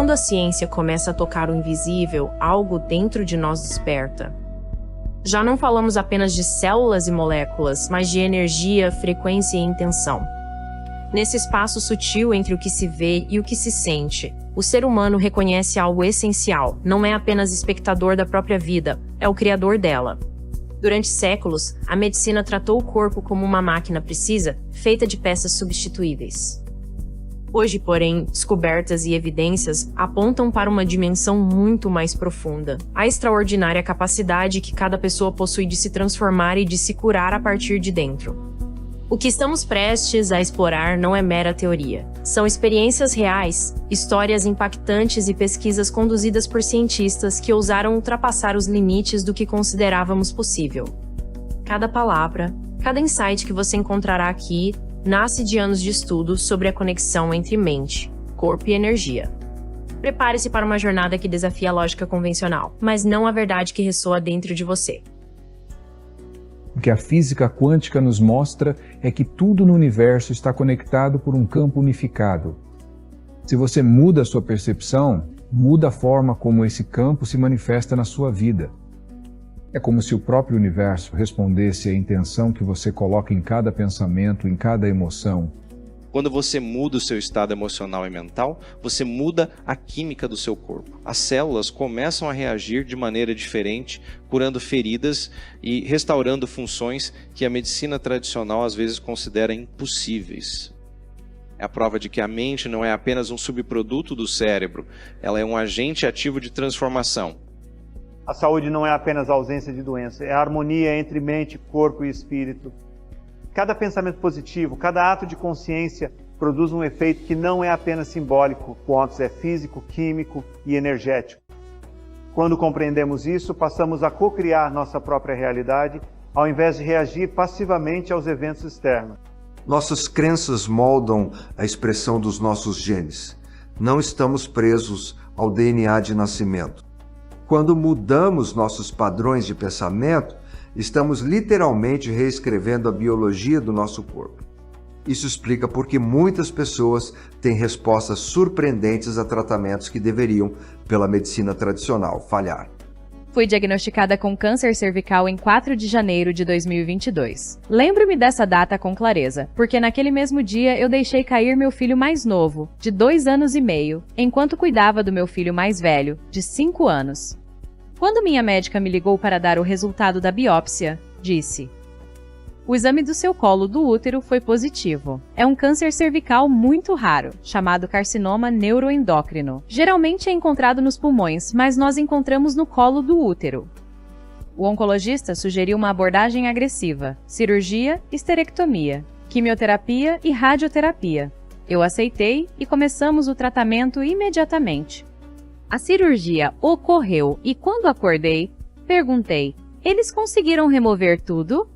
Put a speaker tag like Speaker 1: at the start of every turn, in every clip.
Speaker 1: quando a ciência começa a tocar o invisível, algo dentro de nós desperta. Já não falamos apenas de células e moléculas, mas de energia, frequência e intenção. Nesse espaço sutil entre o que se vê e o que se sente, o ser humano reconhece algo essencial, não é apenas espectador da própria vida, é o criador dela. Durante séculos, a medicina tratou o corpo como uma máquina precisa, feita de peças substituíveis. Hoje, porém, descobertas e evidências apontam para uma dimensão muito mais profunda, a extraordinária capacidade que cada pessoa possui de se transformar e de se curar a partir de dentro. O que estamos prestes a explorar não é mera teoria. São experiências reais, histórias impactantes e pesquisas conduzidas por cientistas que ousaram ultrapassar os limites do que considerávamos possível. Cada palavra, cada insight que você encontrará aqui, nasce de anos de estudo sobre a conexão entre mente, corpo e energia. Prepare-se para uma jornada que desafia a lógica convencional, mas não a verdade que ressoa dentro de você.
Speaker 2: O que a física quântica nos mostra é que tudo no universo está conectado por um campo unificado. Se você muda a sua percepção, muda a forma como esse campo se manifesta na sua vida. É como se o próprio universo respondesse à intenção que você coloca em cada pensamento, em cada emoção.
Speaker 3: Quando você muda o seu estado emocional e mental, você muda a química do seu corpo. As células começam a reagir de maneira diferente, curando feridas e restaurando funções que a medicina tradicional às vezes considera impossíveis. É a prova de que a mente não é apenas um subproduto do cérebro, ela é um agente ativo de transformação.
Speaker 4: A saúde não é apenas a ausência de doença, é a harmonia entre mente, corpo e espírito. Cada pensamento positivo, cada ato de consciência produz um efeito que não é apenas simbólico, quanto é físico, químico e energético. Quando compreendemos isso, passamos a co-criar nossa própria realidade, ao invés de reagir passivamente aos eventos externos.
Speaker 5: Nossas crenças moldam a expressão dos nossos genes. Não estamos presos ao DNA de nascimento. Quando mudamos nossos padrões de pensamento, estamos literalmente reescrevendo a biologia do nosso corpo. Isso explica por que muitas pessoas têm respostas surpreendentes a tratamentos que deveriam, pela medicina tradicional, falhar.
Speaker 6: Fui diagnosticada com câncer cervical em 4 de janeiro de 2022. Lembro-me dessa data com clareza, porque naquele mesmo dia eu deixei cair meu filho mais novo, de 2 anos e meio, enquanto cuidava do meu filho mais velho, de 5 anos. Quando minha médica me ligou para dar o resultado da biópsia, disse: "O exame do seu colo do útero foi positivo. É um câncer cervical muito raro, chamado carcinoma neuroendócrino. Geralmente é encontrado nos pulmões, mas nós encontramos no colo do útero." O oncologista sugeriu uma abordagem agressiva: cirurgia, esterectomia, quimioterapia e radioterapia. Eu aceitei e começamos o tratamento imediatamente. A cirurgia ocorreu e quando acordei, perguntei: "Eles conseguiram remover tudo?"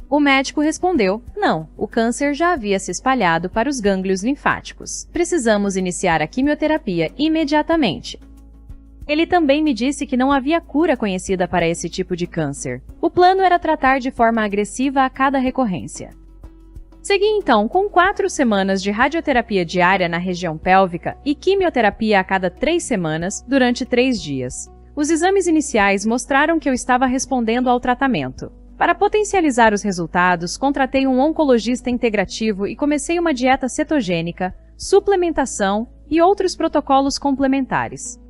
Speaker 6: O médico respondeu: "Não, o câncer já havia se espalhado para os gânglios linfáticos. Precisamos iniciar a quimioterapia imediatamente." Ele também me disse que não havia cura conhecida para esse tipo de câncer. O plano era tratar de forma agressiva a cada recorrência. Segui então com 4 semanas de radioterapia diária na região pélvica e quimioterapia a cada 3 semanas durante 3 dias. Os exames iniciais mostraram que eu estava respondendo ao tratamento. Para potencializar os resultados, contratei um oncologista integrativo e comecei uma dieta cetogênica, suplementação e outros protocolos complementares.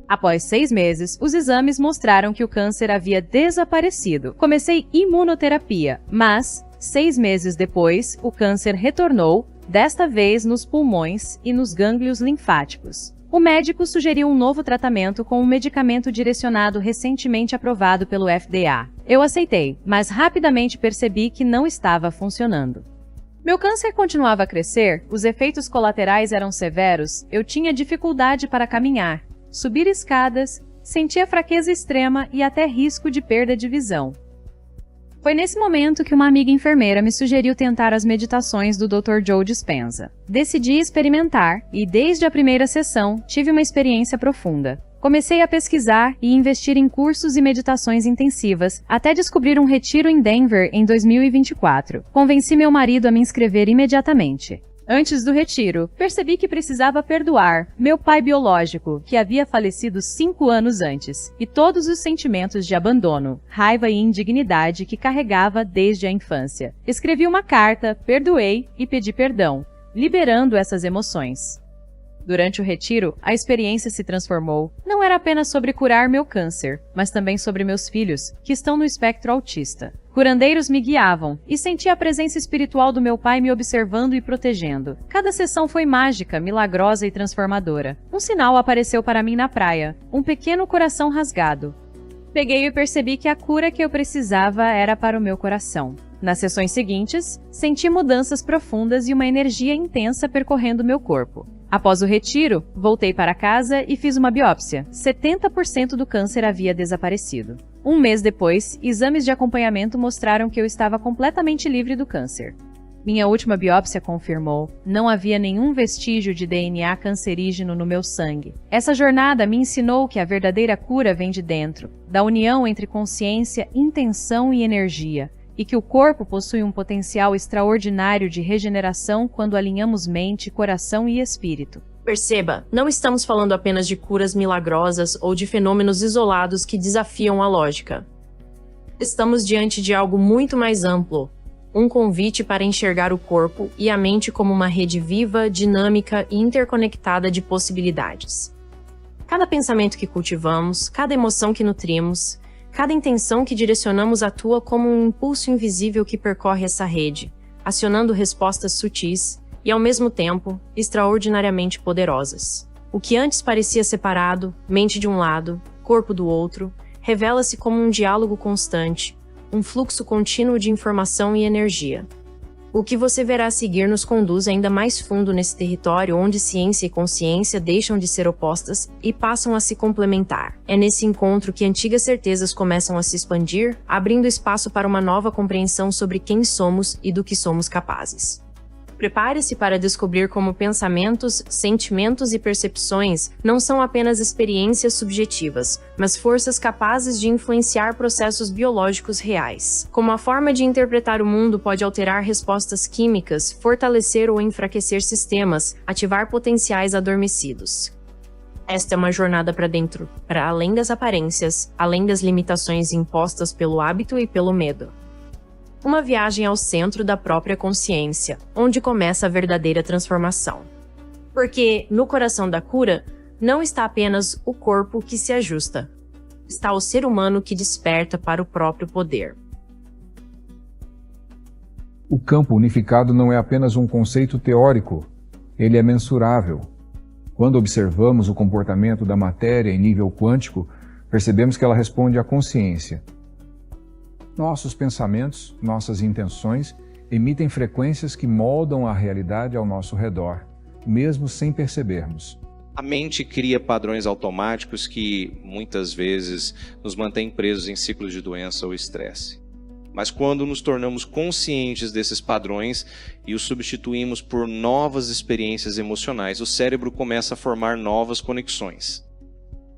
Speaker 6: Após 6 meses, os exames mostraram que o câncer havia desaparecido. Comecei imunoterapia, mas 6 meses depois, o câncer retornou, desta vez nos pulmões e nos gânglios linfáticos. O médico sugeriu um novo tratamento com um medicamento direcionado recentemente aprovado pelo FDA. Eu aceitei, mas rapidamente percebi que não estava funcionando. Meu câncer continuava a crescer, os efeitos colaterais eram severos, eu tinha dificuldade para caminhar, subir escadas, sentia fraqueza extrema e até risco de perda de visão. Foi nesse momento que uma amiga enfermeira me sugeriu tentar as meditações do Dr. Joe Dispenza. Decidi experimentar e, desde a primeira sessão, tive uma experiência profunda. Comecei a pesquisar e investir em cursos e meditações intensivas, até descobrir um retiro em Denver em 2024. Convenci meu marido a me inscrever imediatamente. Antes do retiro, percebi que precisava perdoar meu pai biológico, que havia falecido 5 anos antes, e todos os sentimentos de abandono, raiva e indignidade que carregava desde a infância. Escrevi uma carta, perdoei e pedi perdão, liberando essas emoções. Durante o retiro, a experiência se transformou. Não era apenas sobre curar meu câncer, mas também sobre meus filhos, que estão no espectro autista. Curandeiros me guiavam e senti a presença espiritual do meu pai me observando e protegendo. Cada sessão foi mágica, milagrosa e transformadora. Um sinal apareceu para mim na praia, um pequeno coração rasgado. Peguei e percebi que a cura que eu precisava era para o meu coração. Nas sessões seguintes, senti mudanças profundas e uma energia intensa percorrendo meu corpo. Após o retiro, voltei para casa e fiz uma biópsia. 70% do câncer havia desaparecido. Um mês depois, exames de acompanhamento mostraram que eu estava completamente livre do câncer. Minha última biópsia confirmou: não havia nenhum vestígio de DNA cancerígeno no meu sangue. Essa jornada me ensinou que a verdadeira cura vem de dentro, da união entre consciência, intenção e energia, e que o corpo possui um potencial extraordinário de regeneração quando alinhamos mente, coração e espírito.
Speaker 1: Perceba, não estamos falando apenas de curas milagrosas ou de fenômenos isolados que desafiam a lógica. Estamos diante de algo muito mais amplo, um convite para enxergar o corpo e a mente como uma rede viva, dinâmica e interconectada de possibilidades. Cada pensamento que cultivamos, cada emoção que nutrimos, cada intenção que direcionamos atua como um impulso invisível que percorre essa rede, acionando respostas sutis e, ao mesmo tempo, extraordinariamente poderosas. O que antes parecia separado, mente de um lado, corpo do outro, revela-se como um diálogo constante, um fluxo contínuo de informação e energia. O que você verá a seguir nos conduz ainda mais fundo nesse território onde ciência e consciência deixam de ser opostas e passam a se complementar. É nesse encontro que antigas certezas começam a se expandir, abrindo espaço para uma nova compreensão sobre quem somos e do que somos capazes. Prepare-se para descobrir como pensamentos, sentimentos e percepções não são apenas experiências subjetivas, mas forças capazes de influenciar processos biológicos reais. Como a forma de interpretar o mundo pode alterar respostas químicas, fortalecer ou enfraquecer sistemas, ativar potenciais adormecidos. Esta é uma jornada para dentro, para além das aparências, além das limitações impostas pelo hábito e pelo medo. Uma viagem ao centro da própria consciência, onde começa a verdadeira transformação. Porque, no coração da cura, não está apenas o corpo que se ajusta. Está o ser humano que desperta para o próprio poder.
Speaker 2: O campo unificado não é apenas um conceito teórico, ele é mensurável. Quando observamos o comportamento da matéria em nível quântico, percebemos que ela responde à consciência. Nossos pensamentos, nossas intenções, emitem frequências que moldam a realidade ao nosso redor, mesmo sem percebermos.
Speaker 3: A mente cria padrões automáticos que, muitas vezes, nos mantêm presos em ciclos de doença ou estresse. Mas quando nos tornamos conscientes desses padrões e os substituímos por novas experiências emocionais, o cérebro começa a formar novas conexões.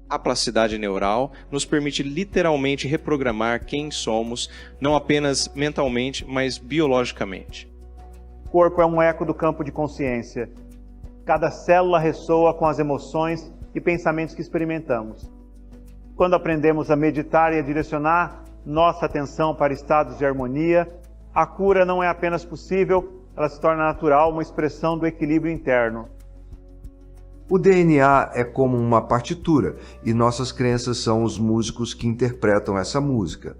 Speaker 3: A plasticidade neural nos permite literalmente reprogramar quem somos, não apenas mentalmente, mas biologicamente.
Speaker 4: O corpo é um eco do campo de consciência. Cada célula ressoa com as emoções e pensamentos que experimentamos. Quando aprendemos a meditar e a direcionar nossa atenção para estados de harmonia, a cura não é apenas possível, ela se torna natural, uma expressão do equilíbrio interno.
Speaker 5: O DNA é como uma partitura e nossas crenças são os músicos que interpretam essa música.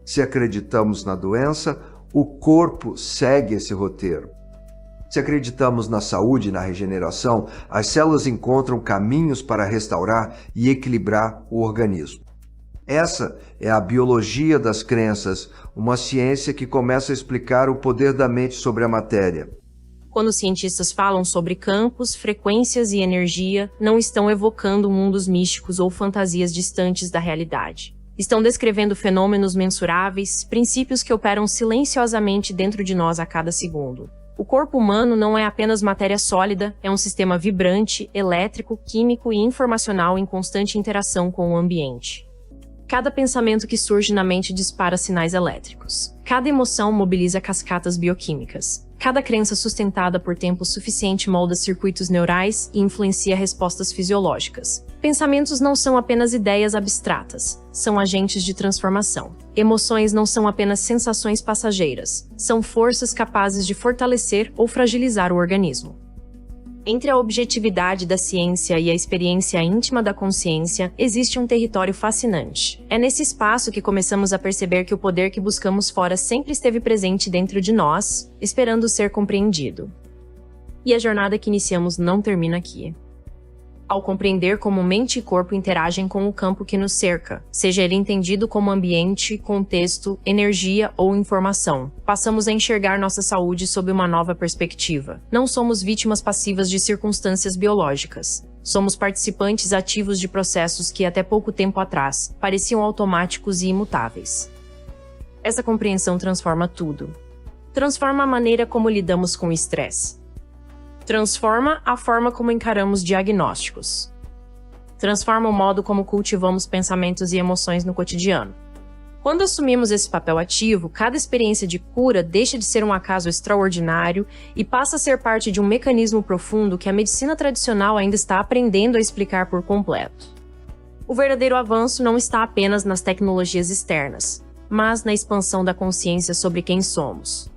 Speaker 5: Se acreditamos na doença, o corpo segue esse roteiro. Se acreditamos na saúde e na regeneração, as células encontram caminhos para restaurar e equilibrar o organismo. Essa é a biologia das crenças, uma ciência que começa a explicar o poder da mente sobre a matéria.
Speaker 1: Quando cientistas falam sobre campos, frequências e energia, não estão evocando mundos místicos ou fantasias distantes da realidade. Estão descrevendo fenômenos mensuráveis, princípios que operam silenciosamente dentro de nós a cada segundo. O corpo humano não é apenas matéria sólida, é um sistema vibrante, elétrico, químico e informacional em constante interação com o ambiente. Cada pensamento que surge na mente dispara sinais elétricos. Cada emoção mobiliza cascatas bioquímicas. Cada crença sustentada por tempo suficiente molda circuitos neurais e influencia respostas fisiológicas. Pensamentos não são apenas ideias abstratas, são agentes de transformação. Emoções não são apenas sensações passageiras, são forças capazes de fortalecer ou fragilizar o organismo. Entre a objetividade da ciência e a experiência íntima da consciência, existe um território fascinante. É nesse espaço que começamos a perceber que o poder que buscamos fora sempre esteve presente dentro de nós, esperando ser compreendido. E a jornada que iniciamos não termina aqui. Ao compreender como mente e corpo interagem com o campo que nos cerca, seja ele entendido como ambiente, contexto, energia ou informação, passamos a enxergar nossa saúde sob uma nova perspectiva. Não somos vítimas passivas de circunstâncias biológicas. Somos participantes ativos de processos que até pouco tempo atrás pareciam automáticos e imutáveis. Essa compreensão transforma tudo. Transforma a maneira como lidamos com o estresse. Transforma a forma como encaramos diagnósticos. Transforma o modo como cultivamos pensamentos e emoções no cotidiano. Quando assumimos esse papel ativo, cada experiência de cura deixa de ser um acaso extraordinário e passa a ser parte de um mecanismo profundo que a medicina tradicional ainda está aprendendo a explicar por completo. O verdadeiro avanço não está apenas nas tecnologias externas, mas na expansão da consciência sobre quem somos.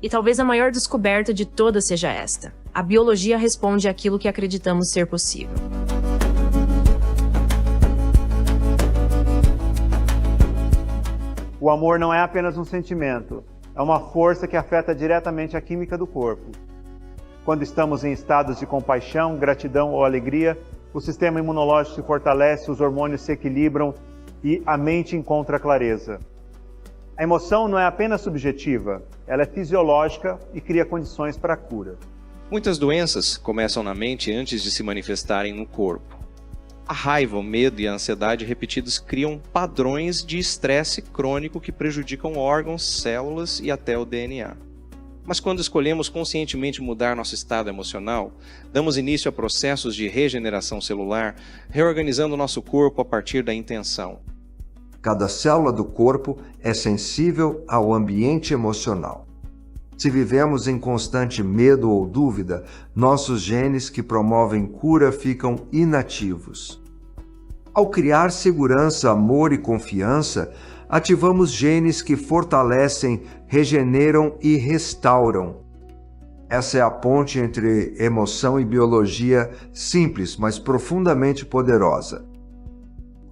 Speaker 1: E talvez a maior descoberta de todas seja esta: a biologia responde àquilo que acreditamos ser possível.
Speaker 4: O amor não é apenas um sentimento, é uma força que afeta diretamente a química do corpo. Quando estamos em estados de compaixão, gratidão ou alegria, o sistema imunológico se fortalece, os hormônios se equilibram e a mente encontra clareza. A emoção não é apenas subjetiva, ela é fisiológica e cria condições para a cura.
Speaker 3: Muitas doenças começam na mente antes de se manifestarem no corpo. A raiva, o medo e a ansiedade repetidos criam padrões de estresse crônico que prejudicam órgãos, células e até o DNA. Mas quando escolhemos conscientemente mudar nosso estado emocional, damos início a processos de regeneração celular, reorganizando nosso corpo a partir da intenção.
Speaker 5: Cada célula do corpo é sensível ao ambiente emocional. Se vivemos em constante medo ou dúvida, nossos genes que promovem cura ficam inativos. Ao criar segurança, amor e confiança, ativamos genes que fortalecem, regeneram e restauram. Essa é a ponte entre emoção e biologia, simples, mas profundamente poderosa.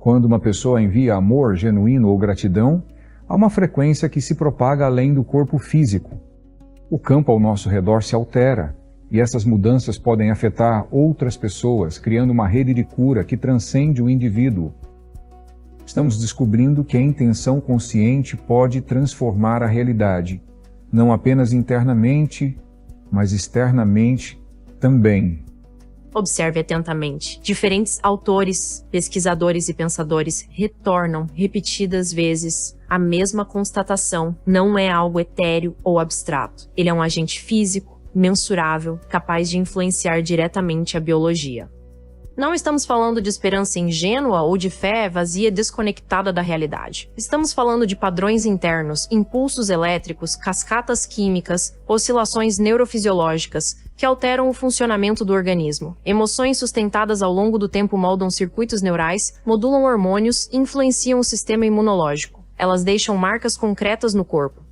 Speaker 2: Quando uma pessoa envia amor genuíno ou gratidão, há uma frequência que se propaga além do corpo físico. O campo ao nosso redor se altera, e essas mudanças podem afetar outras pessoas, criando uma rede de cura que transcende o indivíduo. Estamos descobrindo que a intenção consciente pode transformar a realidade, não apenas internamente, mas externamente também.
Speaker 1: Observe atentamente. Diferentes autores, pesquisadores e pensadores retornam repetidas vezes a mesma constatação. Não é algo etéreo ou abstrato. Ele é um agente físico, mensurável, capaz de influenciar diretamente a biologia. Não estamos falando de esperança ingênua ou de fé vazia desconectada da realidade. Estamos falando de padrões internos, impulsos elétricos, cascatas químicas, oscilações neurofisiológicas que alteram o funcionamento do organismo. Emoções sustentadas ao longo do tempo moldam circuitos neurais, modulam hormônios e influenciam o sistema imunológico. Elas deixam marcas concretas no corpo.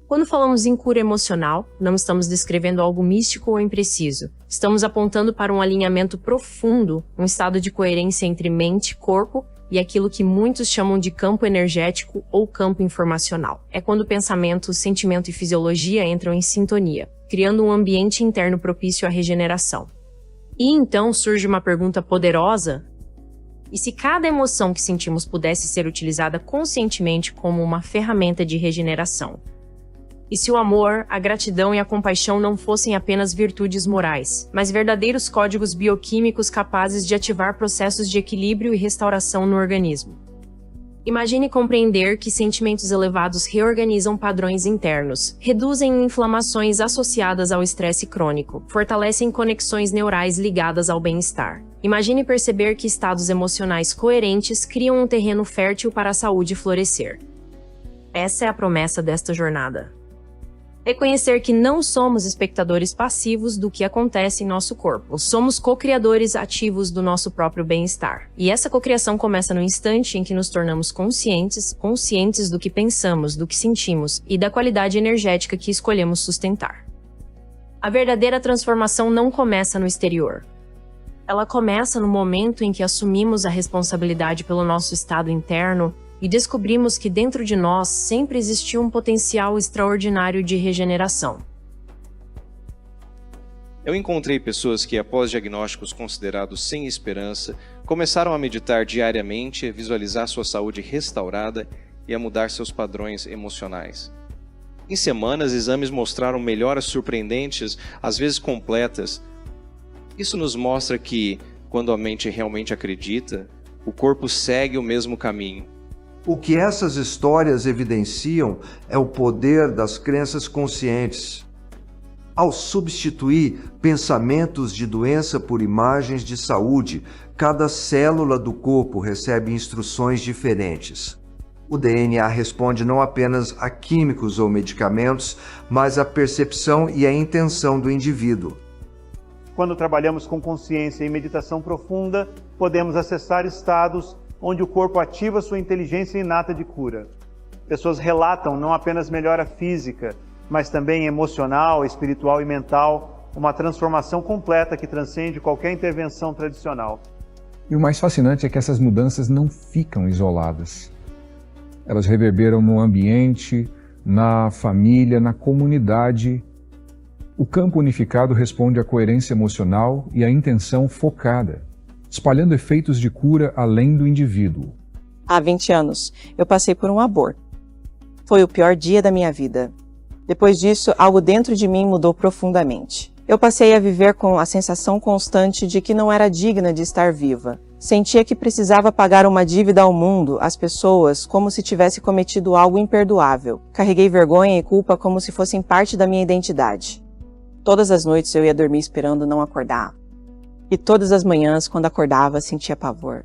Speaker 1: Quando falamos em cura emocional, não estamos descrevendo algo místico ou impreciso. Estamos apontando para um alinhamento profundo, um estado de coerência entre mente, corpo e aquilo que muitos chamam de campo energético ou campo informacional. É quando pensamento, sentimento e fisiologia entram em sintonia, criando um ambiente interno propício à regeneração. E então surge uma pergunta poderosa: e se cada emoção que sentimos pudesse ser utilizada conscientemente como uma ferramenta de regeneração? E se o amor, a gratidão e a compaixão não fossem apenas virtudes morais, mas verdadeiros códigos bioquímicos capazes de ativar processos de equilíbrio e restauração no organismo? Imagine compreender que sentimentos elevados reorganizam padrões internos, reduzem inflamações associadas ao estresse crônico, fortalecem conexões neurais ligadas ao bem-estar. Imagine perceber que estados emocionais coerentes criam um terreno fértil para a saúde florescer. Essa é a promessa desta jornada. Reconhecer que não somos espectadores passivos do que acontece em nosso corpo. Somos co-criadores ativos do nosso próprio bem-estar. E essa cocriação começa no instante em que nos tornamos conscientes do que pensamos, do que sentimos e da qualidade energética que escolhemos sustentar. A verdadeira transformação não começa no exterior. Ela começa no momento em que assumimos a responsabilidade pelo nosso estado interno e descobrimos que dentro de nós sempre existiu um potencial extraordinário de regeneração.
Speaker 3: Eu encontrei pessoas que, após diagnósticos considerados sem esperança, começaram a meditar diariamente, a visualizar sua saúde restaurada e a mudar seus padrões emocionais. Em semanas, exames mostraram melhoras surpreendentes, às vezes completas. Isso nos mostra que, quando a mente realmente acredita, o corpo segue o mesmo caminho.
Speaker 5: O que essas histórias evidenciam é o poder das crenças conscientes. Ao substituir pensamentos de doença por imagens de saúde, cada célula do corpo recebe instruções diferentes. O DNA responde não apenas a químicos ou medicamentos, mas à percepção e à intenção do indivíduo.
Speaker 4: Quando trabalhamos com consciência e meditação profunda, podemos acessar estados onde o corpo ativa sua inteligência inata de cura. Pessoas relatam não apenas melhora física, mas também emocional, espiritual e mental, uma transformação completa que transcende qualquer intervenção tradicional.
Speaker 2: E o mais fascinante é que essas mudanças não ficam isoladas. Elas reverberam no ambiente, na família, na comunidade. O campo unificado responde à coerência emocional e à intenção focada, espalhando efeitos de cura além do indivíduo.
Speaker 7: Há 20 anos, eu passei por um aborto. Foi o pior dia da minha vida. Depois disso, algo dentro de mim mudou profundamente. Eu passei a viver com a sensação constante de que não era digna de estar viva. Sentia que precisava pagar uma dívida ao mundo, às pessoas, como se tivesse cometido algo imperdoável. Carreguei vergonha e culpa como se fossem parte da minha identidade. Todas as noites eu ia dormir esperando não acordar. E todas as manhãs, quando acordava, sentia pavor.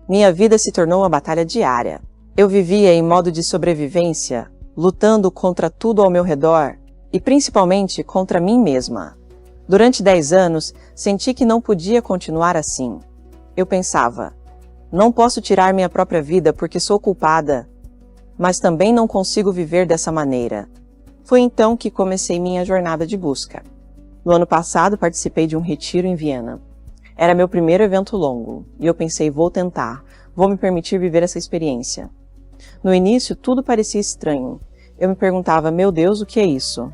Speaker 7: Minha vida se tornou uma batalha diária. Eu vivia em modo de sobrevivência, lutando contra tudo ao meu redor e principalmente contra mim mesma. Durante 10 anos, senti que não podia continuar assim. Eu pensava, não posso tirar minha própria vida porque sou culpada, mas também não consigo viver dessa maneira. Foi então que comecei minha jornada de busca. No ano passado, participei de um retiro em Viena. Era meu primeiro evento longo, e eu pensei, vou tentar, vou me permitir viver essa experiência. No início, tudo parecia estranho. Eu me perguntava, meu Deus, o que é isso?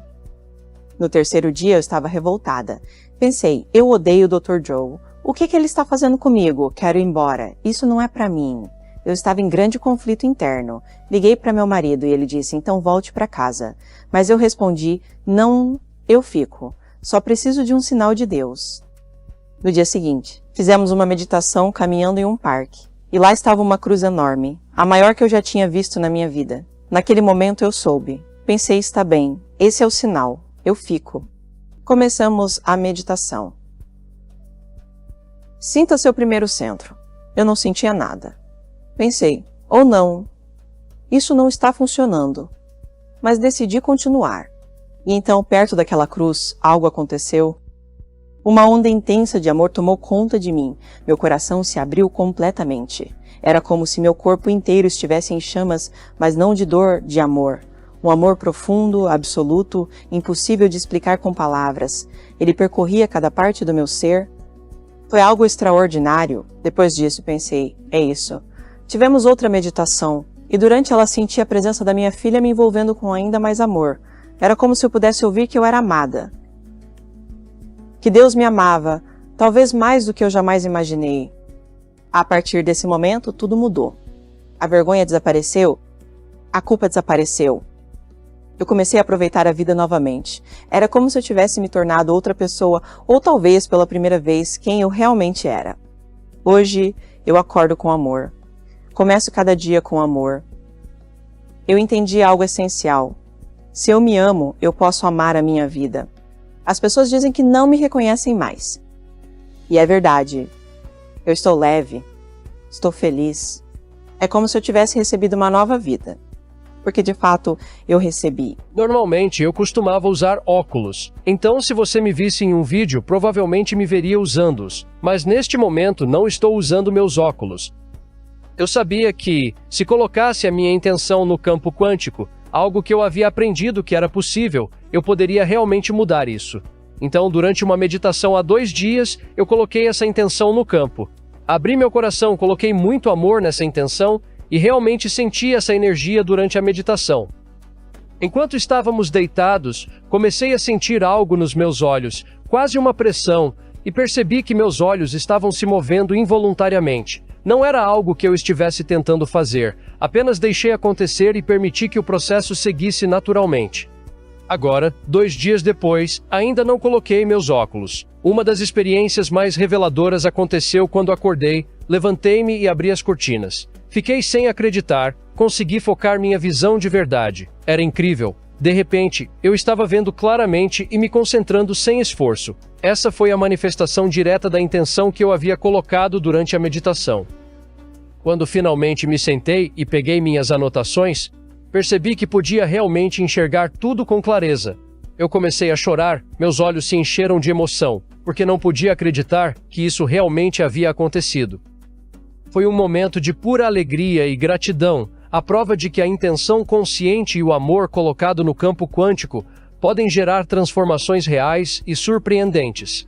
Speaker 7: No terceiro dia, eu estava revoltada. Pensei, eu odeio o Dr. Joe. O que ele está fazendo comigo? Quero ir embora. Isso não é para mim. Eu estava em grande conflito interno. Liguei para meu marido e ele disse, então volte para casa. Mas eu respondi, não, eu fico. Só preciso de um sinal de Deus. No dia seguinte, fizemos uma meditação caminhando em um parque. E lá estava uma cruz enorme, a maior que eu já tinha visto na minha vida. Naquele momento eu soube. Pensei, está bem, esse é o sinal, eu fico. Começamos a meditação. Sinta seu primeiro centro. Eu não sentia nada. Pensei, ou não, isso não está funcionando. Mas decidi continuar. E então, perto daquela cruz, algo aconteceu. Uma onda intensa de amor tomou conta de mim. Meu coração se abriu completamente. Era como se meu corpo inteiro estivesse em chamas, mas não de dor, de amor. Um amor profundo, absoluto, impossível de explicar com palavras. Ele percorria cada parte do meu ser. Foi algo extraordinário. Depois disso, pensei, é isso. Tivemos outra meditação, e durante ela senti a presença da minha filha me envolvendo com ainda mais amor. Era como se eu pudesse ouvir que eu era amada. Que Deus me amava, talvez mais do que eu jamais imaginei. A partir desse momento, tudo mudou. A vergonha desapareceu, a culpa desapareceu. Eu comecei a aproveitar a vida novamente. Era como se eu tivesse me tornado outra pessoa, ou talvez pela primeira vez, quem eu realmente era. Hoje, eu acordo com amor. Começo cada dia com amor. Eu entendi algo essencial. Se eu me amo, eu posso amar a minha vida. As pessoas dizem que não me reconhecem mais. E é verdade. Eu estou leve. Estou feliz. É como se eu tivesse recebido uma nova vida. porque de fato eu recebi.
Speaker 8: Normalmente eu costumava usar óculos, então se você me visse em um vídeo, provavelmente me veria usando-os, mas neste momento não estou usando meus óculos. Eu sabia que, se colocasse a minha intenção no campo quântico, algo que eu havia aprendido que era possível, eu poderia realmente mudar isso. Então, durante uma meditação há 2 dias, eu coloquei essa intenção no campo. Abri meu coração, coloquei muito amor nessa intenção e realmente senti essa energia durante a meditação. Enquanto estávamos deitados, comecei a sentir algo nos meus olhos, quase uma pressão, e percebi que meus olhos estavam se movendo involuntariamente. Não era algo que eu estivesse tentando fazer, apenas deixei acontecer e permiti que o processo seguisse naturalmente. Agora, 2 dias depois, ainda não coloquei meus óculos. Uma das experiências mais reveladoras aconteceu quando acordei, levantei-me e abri as cortinas. Fiquei sem acreditar, consegui focar minha visão de verdade. Era incrível. De repente, eu estava vendo claramente e me concentrando sem esforço. Essa foi a manifestação direta da intenção que eu havia colocado durante a meditação. Quando finalmente me sentei e peguei minhas anotações, percebi que podia realmente enxergar tudo com clareza. Eu comecei a chorar, meus olhos se encheram de emoção, porque não podia acreditar que isso realmente havia acontecido. Foi um momento de pura alegria e gratidão, a prova de que a intenção consciente e o amor colocado no campo quântico podem gerar transformações reais e surpreendentes.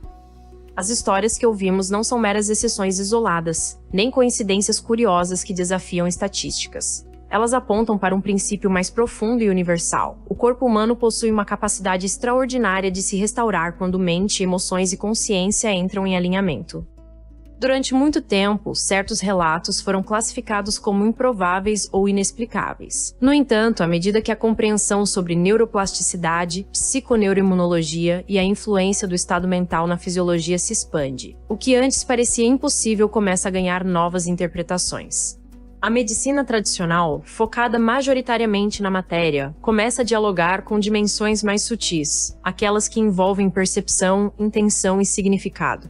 Speaker 1: As histórias que ouvimos não são meras exceções isoladas, nem coincidências curiosas que desafiam estatísticas. Elas apontam para um princípio mais profundo e universal. O corpo humano possui uma capacidade extraordinária de se restaurar quando mente, emoções e consciência entram em alinhamento. Durante muito tempo, certos relatos foram classificados como improváveis ou inexplicáveis. No entanto, à medida que a compreensão sobre neuroplasticidade, psiconeuroimunologia e a influência do estado mental na fisiologia se expande, o que antes parecia impossível começa a ganhar novas interpretações. A medicina tradicional, focada majoritariamente na matéria, começa a dialogar com dimensões mais sutis, aquelas que envolvem percepção, intenção e significado.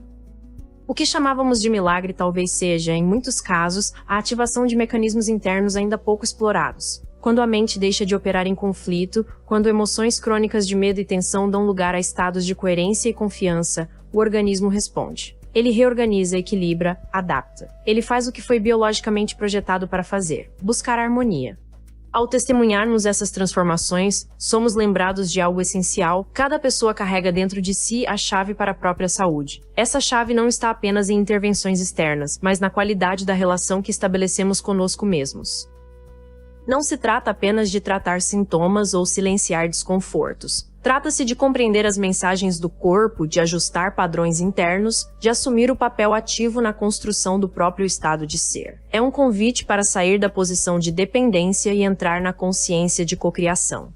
Speaker 1: O que chamávamos de milagre talvez seja, em muitos casos, a ativação de mecanismos internos ainda pouco explorados. Quando a mente deixa de operar em conflito, quando emoções crônicas de medo e tensão dão lugar a estados de coerência e confiança, o organismo responde. Ele reorganiza, equilibra, adapta. Ele faz o que foi biologicamente projetado para fazer: buscar harmonia. Ao testemunharmos essas transformações, somos lembrados de algo essencial. Cada pessoa carrega dentro de si a chave para a própria saúde. Essa chave não está apenas em intervenções externas, mas na qualidade da relação que estabelecemos conosco mesmos. Não se trata apenas de tratar sintomas ou silenciar desconfortos. Trata-se de compreender as mensagens do corpo, de ajustar padrões internos, de assumir o papel ativo na construção do próprio estado de ser. É um convite para sair da posição de dependência e entrar na consciência de cocriação.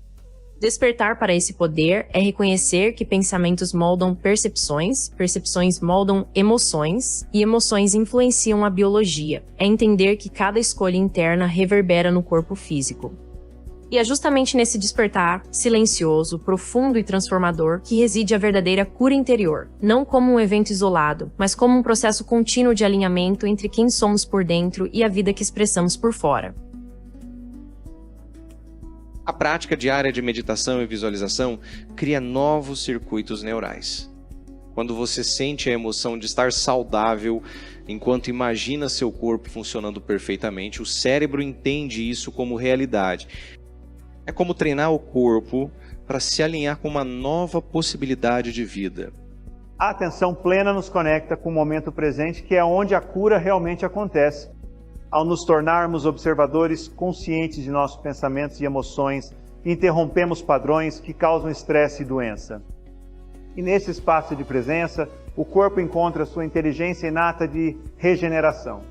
Speaker 1: Despertar para esse poder é reconhecer que pensamentos moldam percepções, percepções moldam emoções, e emoções influenciam a biologia. É entender que cada escolha interna reverbera no corpo físico. E é justamente nesse despertar, silencioso, profundo e transformador, que reside a verdadeira cura interior, não como um evento isolado, mas como um processo contínuo de alinhamento entre quem somos por dentro e a vida que expressamos por fora.
Speaker 3: A prática diária de meditação e visualização cria novos circuitos neurais. Quando você sente a emoção de estar saudável, enquanto imagina seu corpo funcionando perfeitamente, o cérebro entende isso como realidade. É como treinar o corpo para se alinhar com uma nova possibilidade de vida.
Speaker 4: A atenção plena nos conecta com o momento presente, que é onde a cura realmente acontece. Ao nos tornarmos observadores conscientes de nossos pensamentos e emoções, interrompemos padrões que causam estresse e doença. E nesse espaço de presença, o corpo encontra sua inteligência inata de regeneração.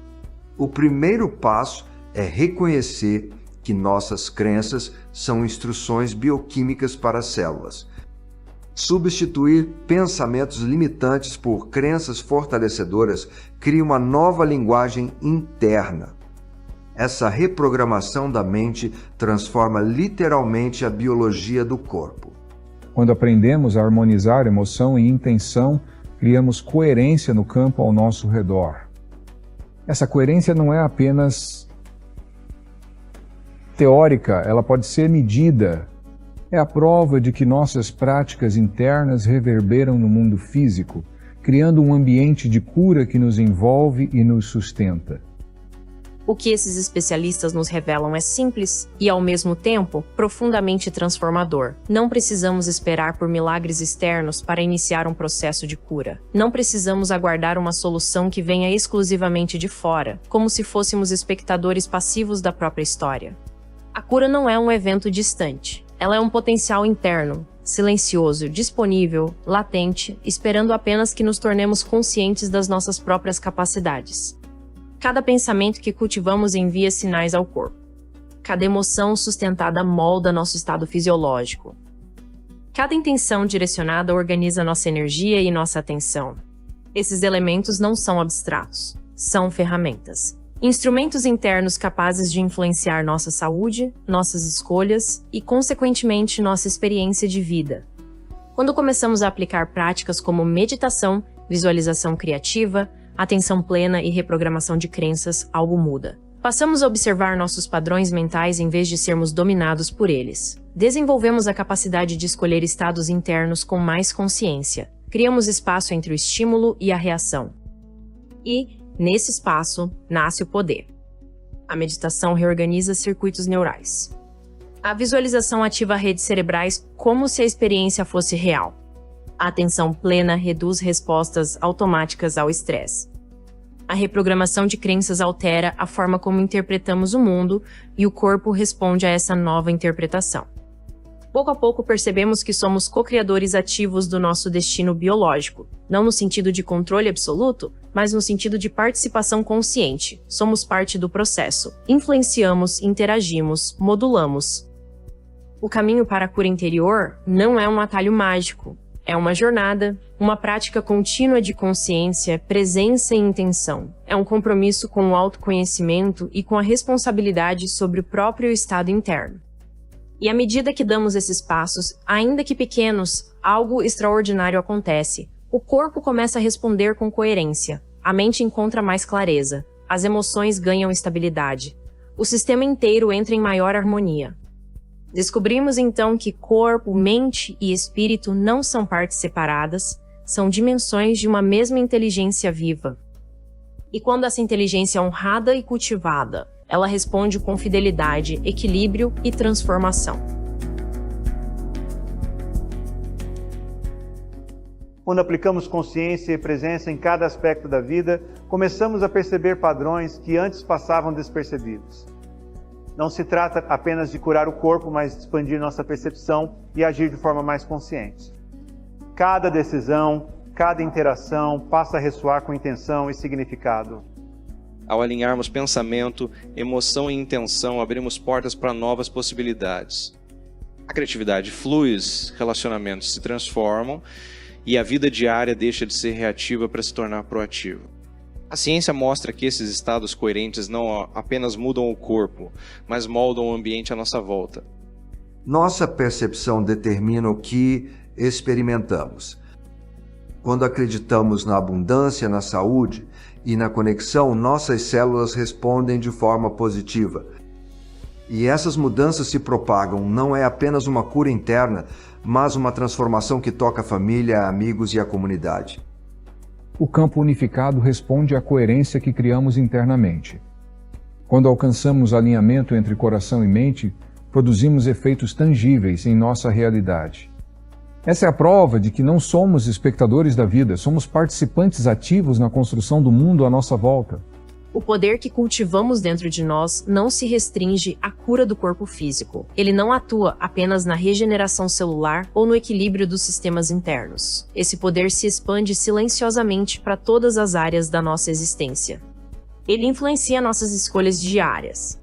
Speaker 5: O primeiro passo é reconhecer que nossas crenças são instruções bioquímicas para as células. Substituir pensamentos limitantes por crenças fortalecedoras cria uma nova linguagem interna. Essa reprogramação da mente transforma literalmente a biologia do corpo.
Speaker 2: Quando aprendemos a harmonizar emoção e intenção, criamos coerência no campo ao nosso redor. Essa coerência não é apenas teórica, ela pode ser medida. É a prova de que nossas práticas internas reverberam no mundo físico, criando um ambiente de cura que nos envolve e nos sustenta.
Speaker 1: O que esses especialistas nos revelam é simples e, ao mesmo tempo, profundamente transformador. Não precisamos esperar por milagres externos para iniciar um processo de cura. Não precisamos aguardar uma solução que venha exclusivamente de fora, como se fôssemos espectadores passivos da própria história. A cura não é um evento distante. Ela é um potencial interno, silencioso, disponível, latente, esperando apenas que nos tornemos conscientes das nossas próprias capacidades. Cada pensamento que cultivamos envia sinais ao corpo. Cada emoção sustentada molda nosso estado fisiológico. Cada intenção direcionada organiza nossa energia e nossa atenção. Esses elementos não são abstratos, são ferramentas. Instrumentos internos capazes de influenciar nossa saúde, nossas escolhas e, consequentemente, nossa experiência de vida. Quando começamos a aplicar práticas como meditação, visualização criativa, atenção plena e reprogramação de crenças, algo muda. Passamos a observar nossos padrões mentais em vez de sermos dominados por eles. Desenvolvemos a capacidade de escolher estados internos com mais consciência. Criamos espaço entre o estímulo e a reação. E, nesse espaço, nasce o poder. A meditação reorganiza circuitos neurais. A visualização ativa redes cerebrais como se a experiência fosse real. A atenção plena reduz respostas automáticas ao estresse. A reprogramação de crenças altera a forma como interpretamos o mundo e o corpo responde a essa nova interpretação. Pouco a pouco percebemos que somos co-criadores ativos do nosso destino biológico, não no sentido de controle absoluto, mas no sentido de participação consciente. Somos parte do processo, influenciamos, interagimos, modulamos. O caminho para a cura interior não é um atalho mágico. É uma jornada, uma prática contínua de consciência, presença e intenção. É um compromisso com o autoconhecimento e com a responsabilidade sobre o próprio estado interno. E à medida que damos esses passos, ainda que pequenos, algo extraordinário acontece. O corpo começa a responder com coerência. A mente encontra mais clareza. As emoções ganham estabilidade. O sistema inteiro entra em maior harmonia. Descobrimos então que corpo, mente e espírito não são partes separadas, são dimensões de uma mesma inteligência viva. E quando essa inteligência é honrada e cultivada, ela responde com fidelidade, equilíbrio e transformação.
Speaker 4: Quando aplicamos consciência e presença em cada aspecto da vida, começamos a perceber padrões que antes passavam despercebidos. Não se trata apenas de curar o corpo, mas de expandir nossa percepção e agir de forma mais consciente. Cada decisão, cada interação passa a ressoar com intenção e significado.
Speaker 3: Ao alinharmos pensamento, emoção e intenção, abrimos portas para novas possibilidades. A criatividade flui, os relacionamentos se transformam e a vida diária deixa de ser reativa para se tornar proativa. A ciência mostra que esses estados coerentes não apenas mudam o corpo, mas moldam o ambiente à nossa volta.
Speaker 5: Nossa percepção determina o que experimentamos. Quando acreditamos na abundância, na saúde e na conexão, nossas células respondem de forma positiva. E essas mudanças se propagam, não é apenas uma cura interna, mas uma transformação que toca a família, amigos e a comunidade.
Speaker 2: O campo unificado responde à coerência que criamos internamente. Quando alcançamos alinhamento entre coração e mente, produzimos efeitos tangíveis em nossa realidade. Essa é a prova de que não somos espectadores da vida, somos participantes ativos na construção do mundo à nossa volta.
Speaker 1: O poder que cultivamos dentro de nós não se restringe à cura do corpo físico. Ele não atua apenas na regeneração celular ou no equilíbrio dos sistemas internos. Esse poder se expande silenciosamente para todas as áreas da nossa existência. Ele influencia nossas escolhas diárias.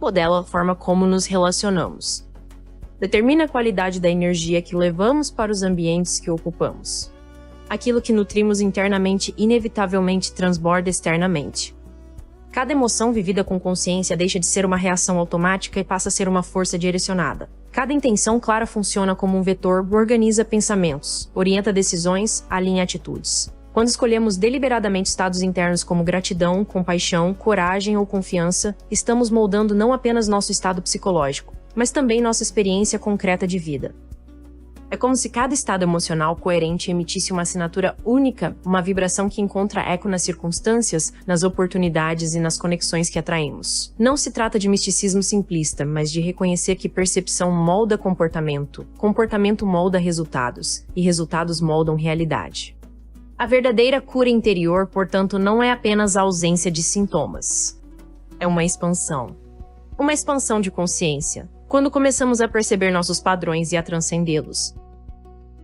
Speaker 1: Modela a forma como nos relacionamos. Determina a qualidade da energia que levamos para os ambientes que ocupamos. Aquilo que nutrimos internamente inevitavelmente transborda externamente. Cada emoção vivida com consciência deixa de ser uma reação automática e passa a ser uma força direcionada. Cada intenção clara funciona como um vetor, organiza pensamentos, orienta decisões, alinha atitudes. Quando escolhemos deliberadamente estados internos como gratidão, compaixão, coragem ou confiança, estamos moldando não apenas nosso estado psicológico, mas também nossa experiência concreta de vida. É como se cada estado emocional coerente emitisse uma assinatura única, uma vibração que encontra eco nas circunstâncias, nas oportunidades e nas conexões que atraímos. Não se trata de misticismo simplista, mas de reconhecer que percepção molda comportamento, comportamento molda resultados, e resultados moldam realidade. A verdadeira cura interior, portanto, não é apenas a ausência de sintomas. É uma expansão. Uma expansão de consciência, quando começamos a perceber nossos padrões e a transcendê-los.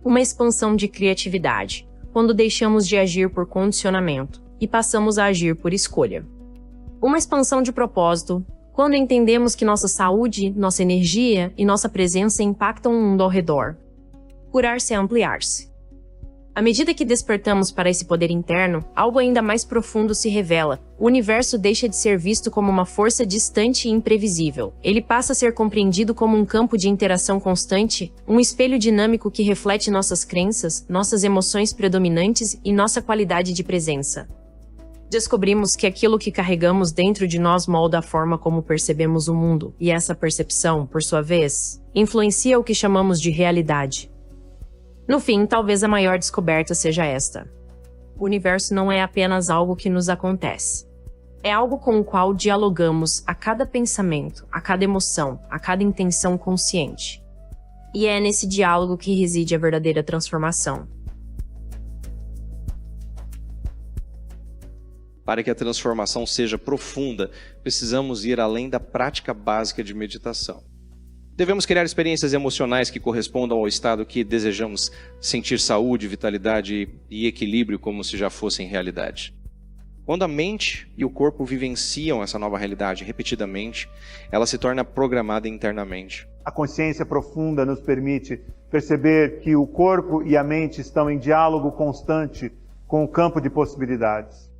Speaker 1: Uma expansão de criatividade, quando deixamos de agir por condicionamento e passamos a agir por escolha. Uma expansão de propósito, quando entendemos que nossa saúde, nossa energia e nossa presença impactam o mundo ao redor. Curar-se é ampliar-se. À medida que despertamos para esse poder interno, algo ainda mais profundo se revela. O universo deixa de ser visto como uma força distante e imprevisível. Ele passa a ser compreendido como um campo de interação constante, um espelho dinâmico que reflete nossas crenças, nossas emoções predominantes e nossa qualidade de presença. Descobrimos que aquilo que carregamos dentro de nós molda a forma como percebemos o mundo, e essa percepção, por sua vez, influencia o que chamamos de realidade. No fim, talvez a maior descoberta seja esta. O universo não é apenas algo que nos acontece. É algo com o qual dialogamos a cada pensamento, a cada emoção, a cada intenção consciente. E é nesse diálogo que reside a verdadeira transformação.
Speaker 3: Para que a transformação seja profunda, precisamos ir além da prática básica de meditação. Devemos criar experiências emocionais que correspondam ao estado que desejamos sentir saúde, vitalidade e equilíbrio como se já fossem realidade. Quando a mente e o corpo vivenciam essa nova realidade repetidamente, ela se torna programada internamente.
Speaker 4: A consciência profunda nos permite perceber que o corpo e a mente estão em diálogo constante com o campo de possibilidades.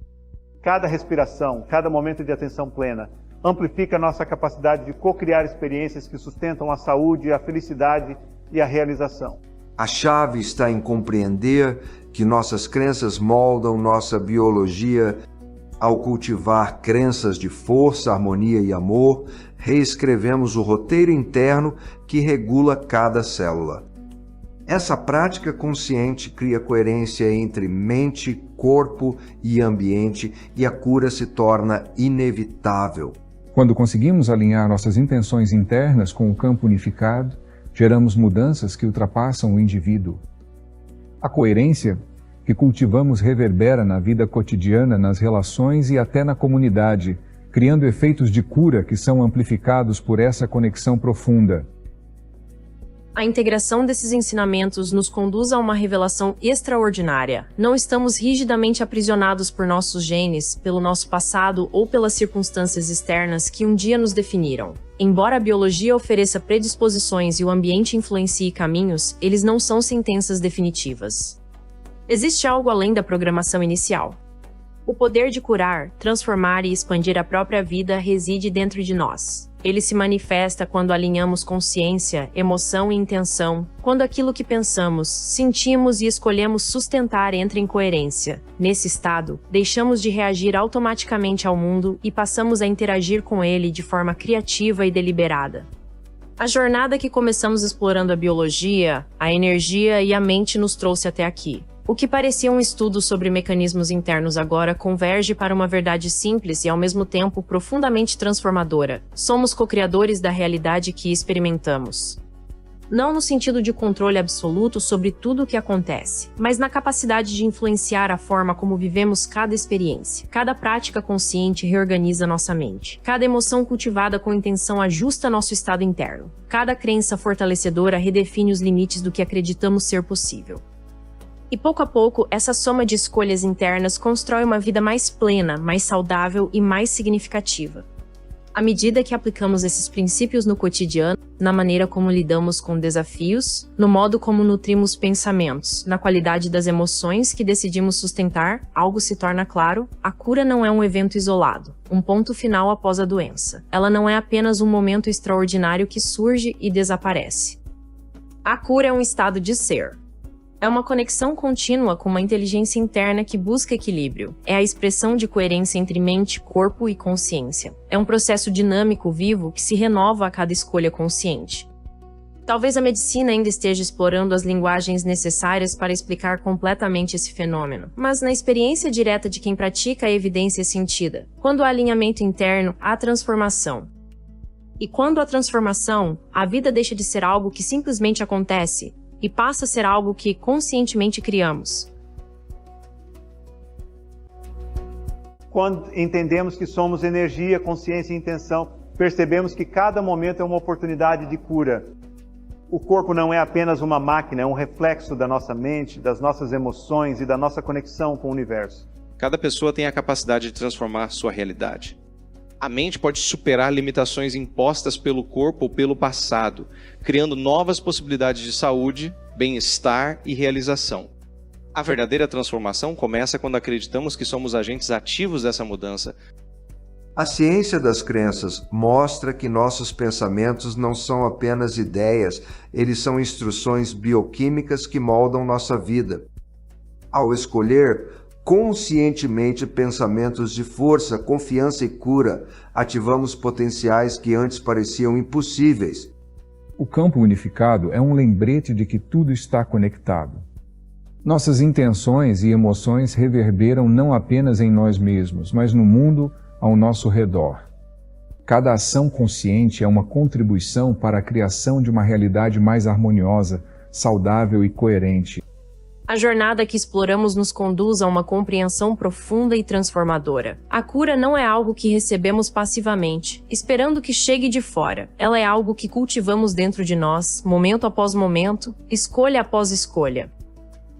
Speaker 4: Cada respiração, cada momento de atenção plena, amplifica nossa capacidade de co-criar experiências que sustentam a saúde, a felicidade e a realização.
Speaker 5: A chave está em compreender que nossas crenças moldam nossa biologia. Ao cultivar crenças de força, harmonia e amor, reescrevemos o roteiro interno que regula cada célula. Essa prática consciente cria coerência entre mente, corpo e ambiente, e a cura se torna inevitável.
Speaker 2: Quando conseguimos alinhar nossas intenções internas com o campo unificado, geramos mudanças que ultrapassam o indivíduo. A coerência que cultivamos reverbera na vida cotidiana, nas relações e até na comunidade, criando efeitos de cura que são amplificados por essa conexão profunda.
Speaker 1: A integração desses ensinamentos nos conduz a uma revelação extraordinária. Não estamos rigidamente aprisionados por nossos genes, pelo nosso passado ou pelas circunstâncias externas que um dia nos definiram. Embora a biologia ofereça predisposições e o ambiente influencie caminhos, eles não são sentenças definitivas. Existe algo além da programação inicial. O poder de curar, transformar e expandir a própria vida reside dentro de nós. Ele se manifesta quando alinhamos consciência, emoção e intenção, quando aquilo que pensamos, sentimos e escolhemos sustentar entra em coerência. Nesse estado, deixamos de reagir automaticamente ao mundo e passamos a interagir com ele de forma criativa e deliberada. A jornada que começamos explorando a biologia, a energia e a mente nos trouxe até aqui. O que parecia um estudo sobre mecanismos internos agora converge para uma verdade simples e ao mesmo tempo profundamente transformadora. Somos co-criadores da realidade que experimentamos. Não no sentido de controle absoluto sobre tudo o que acontece, mas na capacidade de influenciar a forma como vivemos cada experiência. Cada prática consciente reorganiza nossa mente. Cada emoção cultivada com intenção ajusta nosso estado interno. Cada crença fortalecedora redefine os limites do que acreditamos ser possível. E pouco a pouco, essa soma de escolhas internas constrói uma vida mais plena, mais saudável e mais significativa. À medida que aplicamos esses princípios no cotidiano, na maneira como lidamos com desafios, no modo como nutrimos pensamentos, na qualidade das emoções que decidimos sustentar, algo se torna claro: a cura não é um evento isolado, um ponto final após a doença. Ela não é apenas um momento extraordinário que surge e desaparece. A cura é um estado de ser. É uma conexão contínua com uma inteligência interna que busca equilíbrio. É a expressão de coerência entre mente, corpo e consciência. É um processo dinâmico, vivo, que se renova a cada escolha consciente. Talvez a medicina ainda esteja explorando as linguagens necessárias para explicar completamente esse fenômeno, mas na experiência direta de quem pratica, a evidência é sentida. Quando há alinhamento interno, há transformação. E quando há transformação, a vida deixa de ser algo que simplesmente acontece e passa a ser algo que conscientemente criamos.
Speaker 4: Quando entendemos que somos energia, consciência e intenção, percebemos que cada momento é uma oportunidade de cura. O corpo não é apenas uma máquina, é um reflexo da nossa mente, das nossas emoções e da nossa conexão com o universo.
Speaker 3: Cada pessoa tem a capacidade de transformar sua realidade. A mente pode superar limitações impostas pelo corpo ou pelo passado, criando novas possibilidades de saúde, bem-estar e realização. A verdadeira transformação começa quando acreditamos que somos agentes ativos dessa mudança.
Speaker 5: A ciência das crenças mostra que nossos pensamentos não são apenas ideias, eles são instruções bioquímicas que moldam nossa vida. Ao escolher conscientemente pensamentos de força, confiança e cura, ativamos potenciais que antes pareciam impossíveis.
Speaker 2: O campo unificado é um lembrete de que tudo está conectado. Nossas intenções e emoções reverberam não apenas em nós mesmos, mas no mundo ao nosso redor. Cada ação consciente é uma contribuição para a criação de uma realidade mais harmoniosa, saudável e coerente.
Speaker 1: A jornada que exploramos nos conduz a uma compreensão profunda e transformadora. A cura não é algo que recebemos passivamente, esperando que chegue de fora. Ela é algo que cultivamos dentro de nós, momento após momento, escolha após escolha.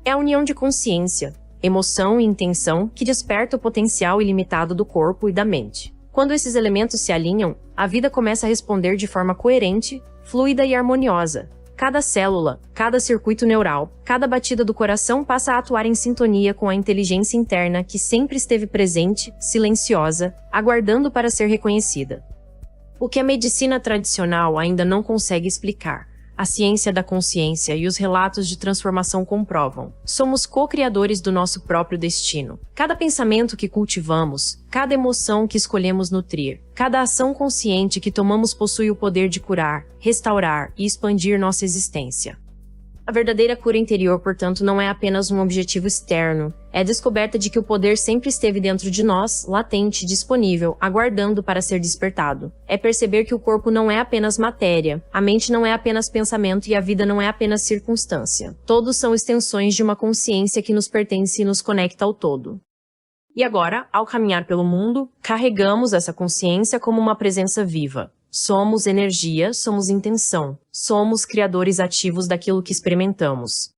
Speaker 1: É a união de consciência, emoção e intenção que desperta o potencial ilimitado do corpo e da mente. Quando esses elementos se alinham, a vida começa a responder de forma coerente, fluida e harmoniosa. Cada célula, cada circuito neural, cada batida do coração passa a atuar em sintonia com a inteligência interna que sempre esteve presente, silenciosa, aguardando para ser reconhecida. O que a medicina tradicional ainda não consegue explicar, a ciência da consciência e os relatos de transformação comprovam. Somos co-criadores do nosso próprio destino. Cada pensamento que cultivamos, cada emoção que escolhemos nutrir, cada ação consciente que tomamos possui o poder de curar, restaurar e expandir nossa existência. A verdadeira cura interior, portanto, não é apenas um objetivo externo. É a descoberta de que o poder sempre esteve dentro de nós, latente, disponível, aguardando para ser despertado. É perceber que o corpo não é apenas matéria, a mente não é apenas pensamento e a vida não é apenas circunstância. Todos são extensões de uma consciência que nos pertence e nos conecta ao todo. E agora, ao caminhar pelo mundo, carregamos essa consciência como uma presença viva. Somos energia, somos intenção, somos criadores ativos daquilo que experimentamos.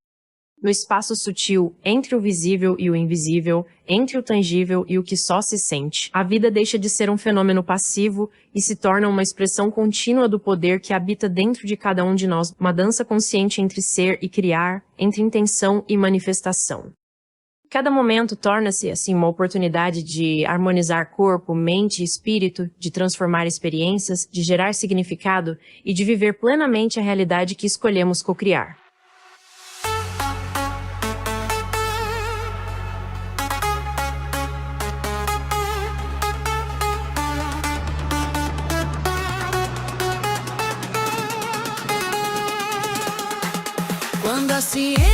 Speaker 1: No espaço sutil, entre o visível e o invisível, entre o tangível e o que só se sente, a vida deixa de ser um fenômeno passivo e se torna uma expressão contínua do poder que habita dentro de cada um de nós, uma dança consciente entre ser e criar, entre intenção e manifestação. Cada momento torna-se, assim, uma oportunidade de harmonizar corpo, mente e espírito, de transformar experiências, de gerar significado e de viver plenamente a realidade que escolhemos cocriar.
Speaker 9: Quando a ciência